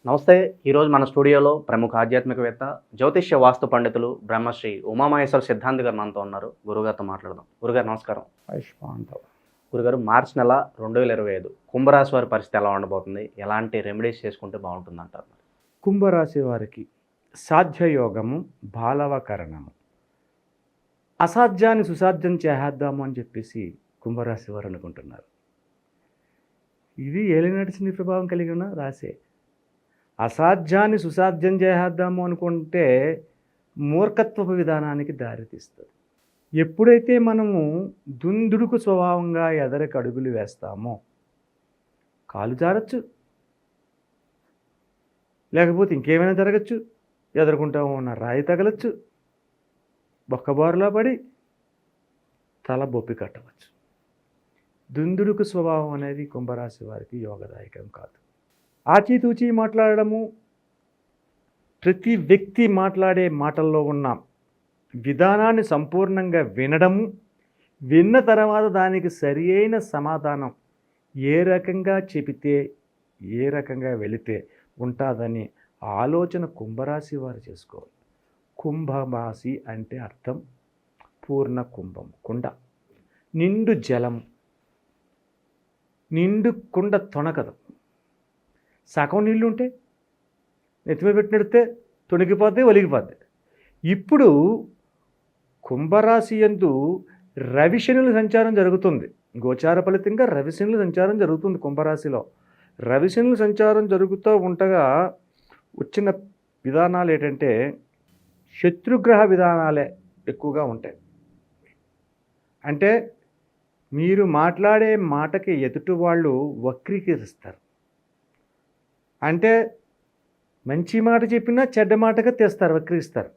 నమస్తే. ఈరోజు మన స్టూడియోలో ప్రముఖ ఆధ్యాత్మికవేత్త, జ్యోతిష్య వాస్తు పండితులు బ్రహ్మశ్రీ ఉమామహేశ్వర సిద్ధాంతి గారు మనతో ఉన్నారు. గురుగారితో మాట్లాడదాం. గురుగారు నమస్కారం. ఆయుష్మాంతవ్. గురుగారు, మార్చి నెల 2025 కుంభరాశి వారి పరిస్థితి ఎలా ఉండబోతుంది? ఎలాంటి రెమెడీస్ చేసుకుంటే బాగుంటుంది అంటారు? కుంభరాశి వారికి సాధ్యయోగము, బాలవకరణము. అసాధ్యాన్ని సుసాధ్యం చేద్దాము అని చెప్పేసి కుంభరాశి వారు అనుకుంటున్నారు. ఇది ఏలినాటి శని ప్రభావం కలిగి ఉన్న రాశే. అసాధ్యాన్ని సుసాధ్యం చేద్దాము అనుకుంటే మూర్ఖత్వపు విధానానికి దారితీస్తుంది. ఎప్పుడైతే మనము దుందుడుకు స్వభావంగా ఎదరికి అడుగులు వేస్తామో కాలు జారచ్చు, లేకపోతే ఇంకేమైనా జరగచ్చు, ఎదుర్కొంటాము ఉన్న రాయి తగలచ్చు, బొక్కబారులా పడి తల బొప్పి కట్టవచ్చు. దుందుడుకు స్వభావం అనేది కుంభరాశి వారికి యోగదాయకం కాదు. ఆచితూచి మాట్లాడడము, ప్రతి వ్యక్తి మాట్లాడే మాటల్లో ఉన్న విధానాన్ని సంపూర్ణంగా వినడము, విన్న తర్వాత దానికి సరి అయిన సమాధానం ఏ రకంగా చెబితే ఏ రకంగా వెళితే ఉంటుందని ఆలోచన కుంభరాశి వారు చేసుకోవాలి. కుంభరాశి అంటే అర్థం పూర్ణ కుంభం, కుండ, నిండు జలం. నిండు కుండ తొణకదు. సగం నీళ్ళు ఉంటే నెత్తిమీ పెట్టినడితే తొణిగిపోద్ది, ఒలిగిపోద్ది. ఇప్పుడు కుంభరాశి యందు రవిశనుల సంచారం జరుగుతుంది. గోచార ఫలితంగా రవిశనుల సంచారం జరుగుతుంది కుంభరాశిలో. రవిశనుల సంచారం జరుగుతూ ఉండగా వచ్చిన విధానాలు ఏంటంటే శత్రుగ్రహ విధానాలే ఎక్కువగా ఉంటాయి. అంటే మీరు మాట్లాడే మాటకి ఎదుటి వాళ్ళు వక్రీకరిస్తారు. అంటే మంచి మాట చెప్పినా చెడ్డ మాటగా తెస్తారు, వక్రీస్తారు.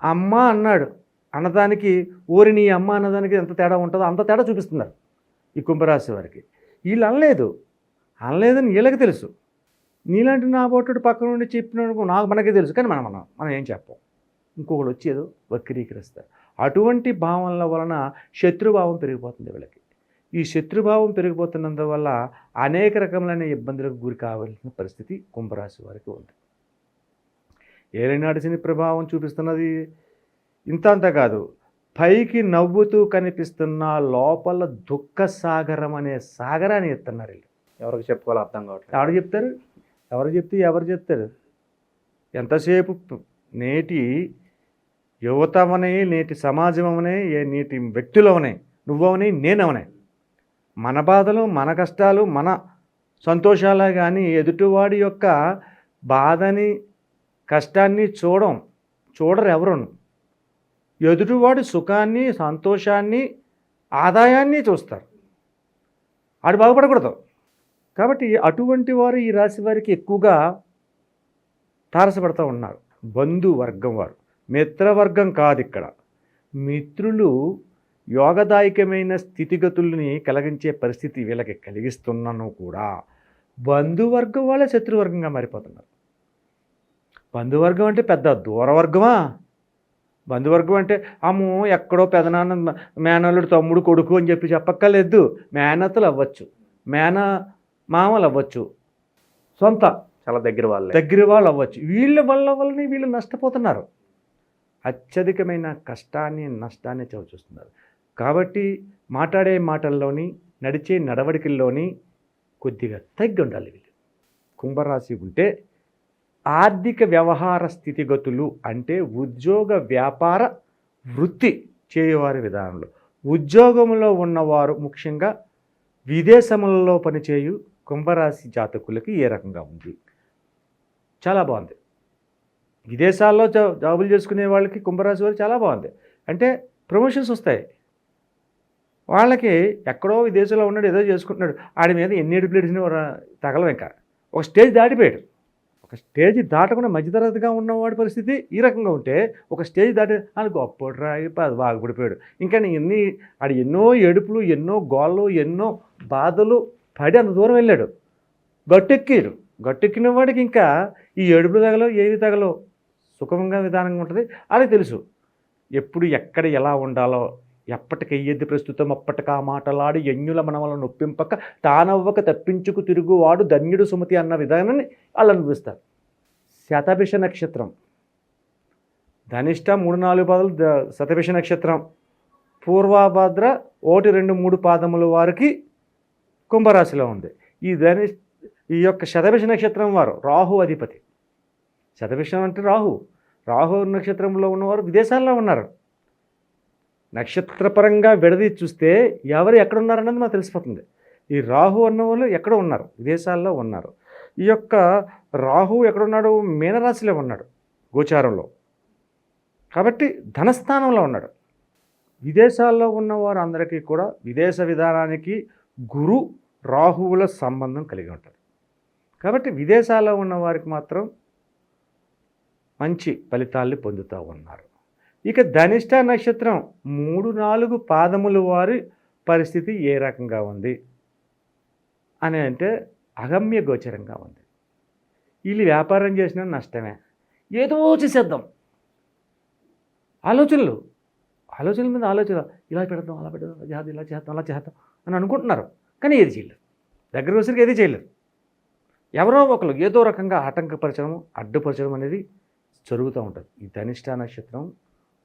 అమ్మ అన్నాడు అన్నదానికి ఓరి నీ అమ్మ అన్నదానికి ఎంత తేడా ఉంటుందో అంత తేడా చూపిస్తున్నారు ఈ కుంభరాశి వారికి. వీళ్ళు అనలేదని వీళ్ళకి తెలుసు. నీలాంటి నా బొట్టుడు పక్కన నుండి చెప్పినప్పుడు మనకే తెలుసు, కానీ మనం ఏం చెప్పం. ఇంకొకటి వచ్చేదో వక్రీకరిస్తారు. అటువంటి భావనల వలన శత్రుభావం పెరిగిపోతుంది వీళ్ళకి. ఈ శత్రుభావం పెరిగిపోతున్నందువల్ల అనేక రకములైన ఇబ్బందులకు గురి కావాల్సిన పరిస్థితి కుంభరాశి వారికి ఉంది. ఏలినాటి శని ప్రభావం చూపిస్తున్నది ఇంత కాదు. పైకి నవ్వుతూ కనిపిస్తున్న లోపల దుఃఖ సాగరం అనే సాగరాన్ని ఎత్తున్నారు వీళ్ళు. ఎవరికి చెప్పుకోవాలో అర్థం కావట్లేదు. ఎవరు చెప్తే ఎవరు చెప్తారు? ఎంతసేపు నేటి యువతవనే, నేటి సమాజం అవనే, నేటి వ్యక్తులు అవనే, నువ్వవనే, నేనవనే, మన బాధలు, మన కష్టాలు, మన సంతోషాలే కానీ ఎదుటివాడి యొక్క బాధని, కష్టాన్ని చూడరు ఎవరును. ఎదుటివాడి సుఖాన్ని, సంతోషాన్ని, ఆదాయాన్ని చూస్తారు. ఆడు బాగుపడకూడదు. కాబట్టి అటువంటి వారు ఈ రాశి వారికి ఎక్కువగా తారసపడుతూ ఉన్నారు. బంధువర్గం వారు, మిత్రవర్గం కాదు ఇక్కడ. మిత్రులు యోగదాయకమైన స్థితిగతుల్ని కలిగించే పరిస్థితి వీళ్ళకి కలిగిస్తున్నాను కూడా బంధువర్గం వాళ్ళే శత్రువర్గంగా మారిపోతున్నారు. బంధువర్గం అంటే పెద్ద దూరవర్గమా? బంధువర్గం అంటే అమ్మో ఎక్కడో పెదనాన్న, మేనల్లుడు, తమ్ముడు, కొడుకు అని చెప్పి చెప్పక్కర్లేదు. మేనత్తలు అవ్వచ్చు, మామలు అవ్వచ్చు, సొంత చాలా దగ్గర వాళ్ళు అవ్వచ్చు. వల్లనే వీళ్ళు నష్టపోతున్నారు. అత్యధికమైన కష్టాన్ని, నష్టాన్ని చవిచూస్తున్నారు. కాబట్టి మాట్లాడే మాటల్లోని, నడిచే నడవడికల్లోని కొద్దిగా తగ్గి ఉండాలి వీళ్ళు. కుంభరాశి ఉంటే ఆర్థిక వ్యవహార స్థితిగతులు అంటే ఉద్యోగ, వ్యాపార, వృత్తి చేయవారి విధానంలో, ఉద్యోగంలో ఉన్నవారు ముఖ్యంగా విదేశములలో పనిచేయు కుంభరాశి జాతకులకి ఏ రకంగా ఉంది? చాలా బాగుంది. విదేశాల్లో జాబులు చేసుకునే వాళ్ళకి కుంభరాశి వారు చాలా బాగుంది. అంటే ప్రమోషన్స్ వస్తాయి. వాళ్ళకి ఎక్కడో విదేశంలో ఉన్నాడు, ఏదో చేసుకుంటున్నాడు, ఆడి మీద ఎన్ని ఎడుపులేడిసినా తగలం. ఇంకా ఒక స్టేజ్ దాటిపోయాడు. ఒక స్టేజ్ దాటకుండా మధ్యతరగతిగా ఉన్నవాడి పరిస్థితి ఈ రకంగా ఉంటే, ఒక స్టేజ్ దాటి అది గొప్ప రాగి బాగుపడిపోయాడు. ఇంకా ఆడు ఎన్నో ఏడుపులు, ఎన్నో గోళ్ళు, ఎన్నో బాధలు పడి అంత దూరం వెళ్ళాడు. గట్టెక్కిన వాడికి ఇంకా ఈ ఏడుపులు తగలవు, ఏవి తగలవు, సుఖంగా విధానంగా ఉంటుంది. అది తెలుసు ఎప్పుడు ఎక్కడ ఎలా ఉండాలో, ఎప్పటికెయ్యది ప్రస్తుతం అప్పటికా మాటలాడి ఎన్యుల మనవల నొప్పింపక తానవ్వక తప్పించుకు తిరుగువాడు ధన్యుడు సుమతి అన్న విధానాన్ని వాళ్ళు అనిపిస్తారు. శతభిష నక్షత్రం, ధనిష్ట 3-4 పాదాలు శతభిష నక్షత్రం, పూర్వభద్ర 1, 2, 3 పాదముల వారికి కుంభరాశిలో ఉంది. ఈ యొక్క శతభిష నక్షత్రం వారు రాహు అధిపతి. శతభిషం అంటే రాహు నక్షత్రంలో ఉన్నవారు విదేశాల్లో ఉన్నారు. నక్షత్రపరంగా విడదీసి చూస్తే ఎవరు ఎక్కడున్నారన్నది మనకు తెలిసిపోతుంది. ఈ రాహు అన్న వాళ్ళు ఎక్కడ ఉన్నారు, విదేశాల్లో ఉన్నారు. ఈ యొక్క రాహు ఎక్కడున్నాడు, మీనరాశిలో ఉన్నాడు గోచారంలో, కాబట్టి ధనస్థానంలో ఉన్నాడు. విదేశాల్లో ఉన్నవారు అందరికీ కూడా విదేశ విధానానికి గురు రాహువుల సంబంధం కలిగి ఉంటారు. కాబట్టి విదేశాల్లో ఉన్న వారికి మాత్రం మంచి ఫలితాల్ని పొందుతూ ఉన్నారు. ఇక ధనిష్ట నక్షత్రం 3-4 పాదముల వారి పరిస్థితి ఏ రకంగా ఉంది అని అంటే అగమ్య గోచరంగా ఉంది. వీళ్ళు వ్యాపారం చేసిన నష్టమే, ఏదో చేసేద్దాం, ఆలోచనల మీద ఆలోచన, ఇలా పెడదాం, అలా పెడదాం, ఇలా చేద్దాం, అలా చేద్దాం అని అనుకుంటున్నారు. కానీ ఏది చేయలేరు, దగ్గర వచ్చరికి ఏది చేయలేరు. ఎవరో ఒకరు ఏదో రకంగా ఆటంకపరచడం, అడ్డుపరచడం అనేది జరుగుతూ ఉంటుంది. ఈ ధనిష్ట నక్షత్రం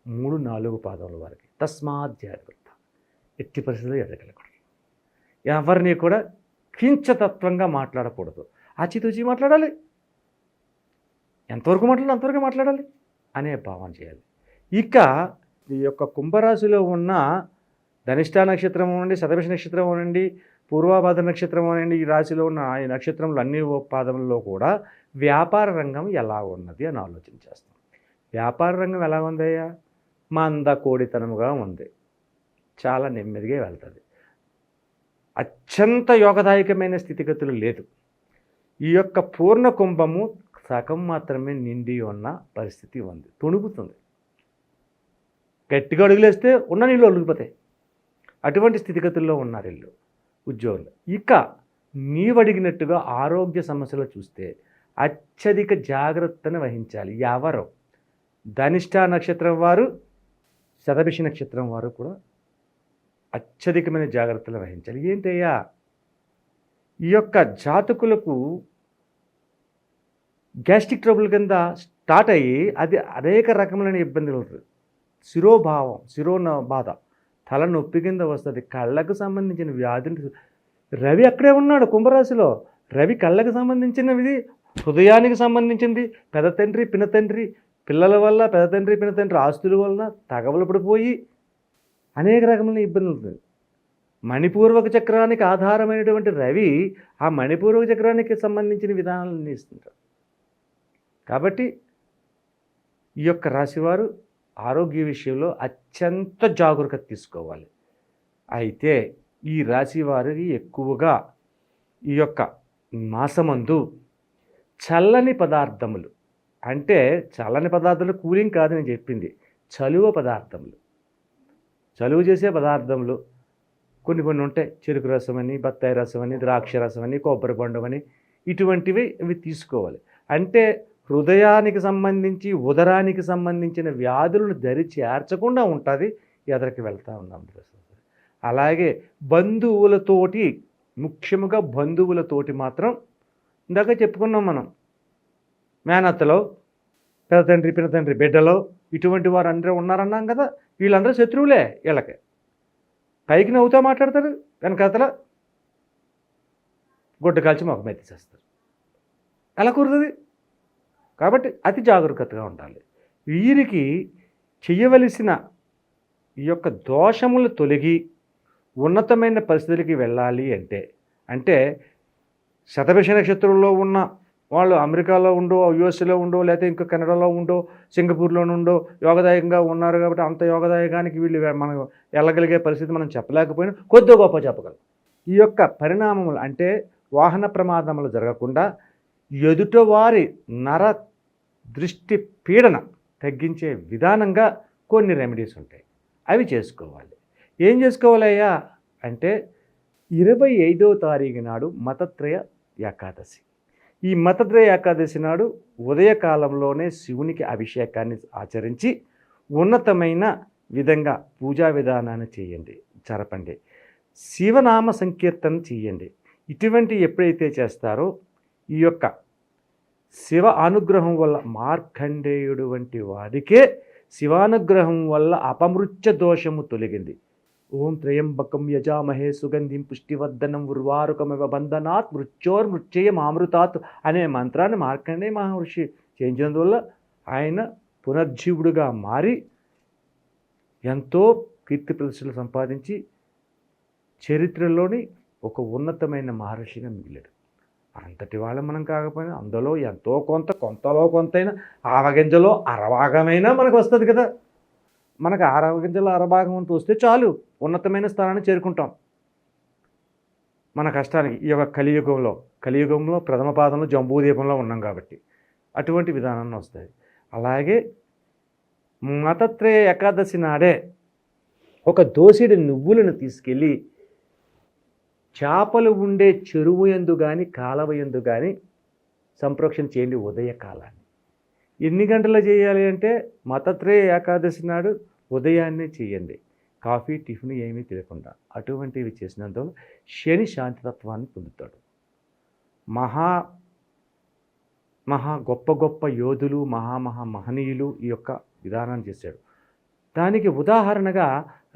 3-4 పాదముల వారికి తస్మాత్ జాగ్రత్త, ఎట్టి పరిస్థితుల్లో ఎదగలకూడదు. ఎవరిని కూడా కించతత్వంగా మాట్లాడకూడదు, ఆచితూచి మాట్లాడాలి, ఎంతవరకు మాట్లాడాలి అంతవరకు మాట్లాడాలి అనే భావన చేయాలి. ఇక ఈ యొక్క కుంభరాశిలో ఉన్న ధనిష్ట నక్షత్రం అనండి, శతభిష నక్షత్రం అనండి, పూర్వభద్ర నక్షత్రం అనండి, ఈ రాశిలో ఉన్న ఈ నక్షత్రంలో అన్ని పాదములలో కూడా వ్యాపార రంగం ఎలా ఉన్నది అని ఆలోచన చేస్తాం. వ్యాపార రంగం ఎలా ఉందయ్యా, మందకోడితనముగా ఉంది, చాలా నెమ్మదిగా వెళ్తుంది, అత్యంత యోగదాయకమైన స్థితిగతులు లేదు. ఈ యొక్క పూర్ణ కుంభము సగం మాత్రమే నిండి ఉన్న పరిస్థితి ఉంది, తొణుకుతుంది. గట్టిగా అడుగులేస్తే ఉన్న నీళ్ళు ఒలిగిపోతాయి. అటువంటి స్థితిగతుల్లో ఉన్నారు వీళ్ళు ఉద్యోగులు. ఇక నీవడిగినట్టుగా ఆరోగ్య సమస్యలు చూస్తే అత్యధిక జాగ్రత్తను వహించాలి. ఎవరు ధనిష్ట నక్షత్రం వారు, శతభిష నక్షత్రం వారు కూడా అత్యధికమైన జాగ్రత్తలు వహించాలి. ఏంటయ్యా, ఈ యొక్క జాతకులకు గ్యాస్ట్రిక్ ట్రబుల్ కింద స్టార్ట్ అయ్యి అది అనేక రకములైన ఇబ్బందులు ఉంటుంది. శిరోభావం, బాధ, తలనొప్పి కింద వస్తుంది, కళ్ళకు సంబంధించిన వ్యాధులు. రవి అక్కడే ఉన్నాడు కుంభరాశిలో. రవి కళ్ళకు సంబంధించినవి, హృదయానికి సంబంధించింది, పెద్ద తండ్రి పినతండ్రి పిల్లల వల్ల, పెద్ద తండ్రి పినతండ్రి ఆస్తుల వలన తగవలు పడిపోయి అనేక రకమైన ఇబ్బందులు ఉంటుంది. మణిపూర్వక చక్రానికి ఆధారమైనటువంటి రవి ఆ మణిపూర్వక చక్రానికి సంబంధించిన విధానాలను ఇస్తుంటారు. కాబట్టి ఈ యొక్క రాశివారు ఆరోగ్య విషయంలో అత్యంత జాగరూకత తీసుకోవాలి. అయితే ఈ రాశి వారికి ఎక్కువగా ఈ యొక్క మాసమందు చల్లని పదార్థములు, అంటే చల్లని పదార్థాలు కూలింగ్ కాదు నేను చెప్పింది, చలువ పదార్థములు, చలువ చేసే పదార్థములు కొన్ని ఉంటాయి. చెరుకు రసం అని, బత్తాయి రసం అని, ద్రాక్ష రసం అని, కొబ్బరి పండు అని, ఇటువంటివి ఇవి తీసుకోవాలి. అంటే హృదయానికి సంబంధించి, ఉదరానికి సంబంధించిన వ్యాధులను దరి చేర్చకుండా ఉంటుంది, ఎదరికి వెళ్తూ ఉన్నాం. అలాగే బంధువులతోటి, ముఖ్యంగా బంధువులతోటి మాత్రం ఇందాక చెప్పుకున్నాం మనం, మేనత్తలో, పెద్ద తండ్రి పినతండ్రి బిడ్డలో, ఇటువంటి వారు అందరూ ఉన్నారన్నాం కదా, వీళ్ళందరూ శత్రువులే. వీళ్ళకి పైకి నవ్వుతూ మాట్లాడతారు, వెనకాతల గుడ్డ కాల్చి మొఖం ఎత్తిసేస్తారు. ఎలా కుదురుతుంది? కాబట్టి అతి జాగరూకతగా ఉండాలి. వీరికి చెయ్యవలసిన ఈ యొక్క దోషములు తొలగి ఉన్నతమైన పరిస్థితులకి వెళ్ళాలి అంటే శతభిష నక్షత్రంలో ఉన్న వాళ్ళు అమెరికాలో ఉండో, యుఎస్లో ఉండో, లేకపోతే ఇంకా కెనడాలో ఉండో, సింగపూర్లో ఉండో యోగదాయకంగా ఉన్నారు. కాబట్టి అంత యోగదాయకానికి వీళ్ళు మనం వెళ్ళగలిగే పరిస్థితి మనం చెప్పలేకపోయినా కొద్దిగా గొప్ప చెప్పగలం. ఈ యొక్క పరిణామములు అంటే వాహన ప్రమాదములు జరగకుండా ఎదుటవారి నర దృష్టి పీడన తగ్గించే విధానంగా కొన్ని రెమెడీస్ ఉంటాయి, అవి చేసుకోవాలి. ఏం చేసుకోవాలయ్యా అంటే 25వ తారీఖు నాడు మతత్రయ ఏకాదశి. ఈ మతత్రయ ఏకాదశి నాడు ఉదయకాలంలోనే శివునికి అభిషేకాన్ని ఆచరించి ఉన్నతమైన విధంగా పూజా విధానాన్ని చేయండి, జరపండి. శివనామ సంకీర్తన చేయండి. ఇటువంటి ఎప్పుడైతే చేస్తారో ఈ యొక్క శివ అనుగ్రహం వల్ల మార్కండేయుడు వంటి వాడికే శివానుగ్రహం వల్ల అపమృత్య దోషము తొలగింది. ఓం త్రయంబకం యజామహే సుగంధిం పుష్టివర్ధనం ఉర్వారుకమివ బంధనాత్ మృత్యోర్మృత్యయమామృతాత్ అనే మంత్రాన్ని మార్కండేయ మహర్షి చేయించినందువల్ల ఆయన పునర్జీవుడుగా మారి ఎంతో కీర్తి ప్రతిష్టలు సంపాదించి చరిత్రలోని ఒక ఉన్నతమైన మహర్షిగా మిగిలాడు. అంతటి వాళ్ళ మనం కాకపోయినా అందులో ఎంతో కొంతలో కొంతైనా ఆవగింజలో అరభాగమైనా మనకు వస్తుంది కదా. మనకు ఆరగింజలో అరభాగం అంత వస్తే చాలు, ఉన్నతమైన స్థానాన్ని చేరుకుంటాం. మన కష్టానికి ఈ యొక్క కలియుగంలో ప్రథమ పాదంలో జంబూదీపంలో ఉన్నాం కాబట్టి అటువంటి విధానాన్ని వస్తాయి. అలాగే మతత్రయ ఏకాదశి నాడే ఒక దోసెడు నువ్వులను తీసుకెళ్ళి చేపలు ఉండే చెరువు యందు కానీ కాలవ యందు కానీ సంప్రోక్షణ చేయండి ఉదయకాలాన్ని. ఎన్ని గంటలు చేయాలి అంటే మతత్రయ ఏకాదశి నాడు ఉదయాన్నే చేయండి, కాఫీ టిఫిన్ ఏమీ తెలియకుండా. అటువంటివి చేసినందువల్ల శని శాంతితత్వాన్ని పొందుతాడు. మహా గొప్ప యోధులు మహనీయులు ఈ యొక్క విధానాన్ని చేశాడు. దానికి ఉదాహరణగా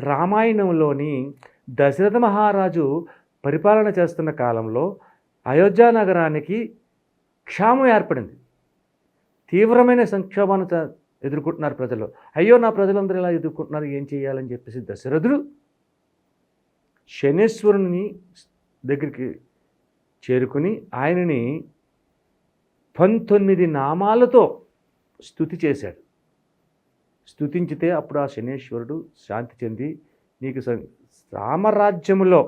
రామాయణంలోని దశరథ మహారాజు పరిపాలన చేస్తున్న కాలంలో అయోధ్య నగరానికి క్షామం ఏర్పడింది. తీవ్రమైన సంక్షోభాన్ని ఎదుర్కొంటున్నారు ప్రజలు. అయ్యో నా ప్రజలందరూ ఇలా ఎదుర్కొంటున్నారు, ఏం చేయాలని చెప్పేసి దశరథుడు శనేశ్వరుని దగ్గరికి చేరుకుని ఆయనని 19 నామాలతో స్తుతి చేశాడు. స్తుతించితే అప్పుడు ఆ శనేశ్వరుడు శాంతి చెంది నీకు రామరాజ్యంలో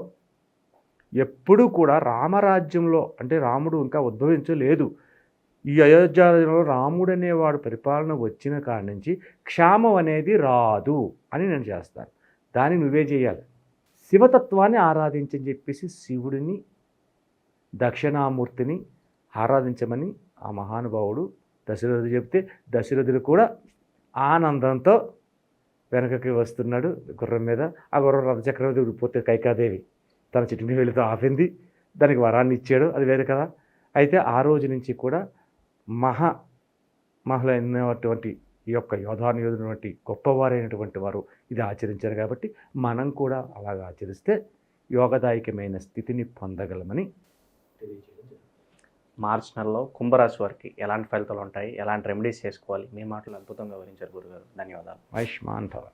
ఎప్పుడూ కూడా రామరాజ్యంలో అంటే రాముడు ఇంకా ఉద్భవించలేదు, ఈ అయోధ్యలో రాముడు అనేవాడు పరిపాలన వచ్చిన కాడి నుంచి క్షామం అనేది రాదు అని నేను చేస్తాను, దాన్ని నువ్వే చేయాలి. శివతత్వాన్ని ఆరాధించని చెప్పేసి శివుడిని దక్షిణామూర్తిని ఆరాధించమని ఆ మహానుభావుడు దశరథుడు చెప్తే దశరథుడు కూడా ఆనందంతో వెనకకి వస్తున్నాడు గుర్రం మీద. ఆ గుర్రం రథచక్రవర్తి ఉడిపోతే కైకాదేవి తన చిటిని వెళుతూ ఆపింది, దానికి వరాన్ని ఇచ్చాడు, అది వేరే కదా. అయితే ఆ రోజు నుంచి కూడా మహలైనటువంటి ఈ యొక్క యోధానుయోధునటువంటి గొప్పవారైనటువంటి వారు ఇది ఆచరించారు. కాబట్టి మనం కూడా అలాగా ఆచరిస్తే యోగదాయకమైన స్థితిని పొందగలమని తెలియజేయడం. మార్చి నెలలో కుంభరాశి వారికి ఎలాంటి ఫలితాలు ఉంటాయి, ఎలాంటి రెమెడీస్ చేసుకోవాలి, మీ మాటలు అద్భుతంగా వివరించారు గురుగారు. ధన్యవాదాలు. ఆయుష్మాన్ భవ.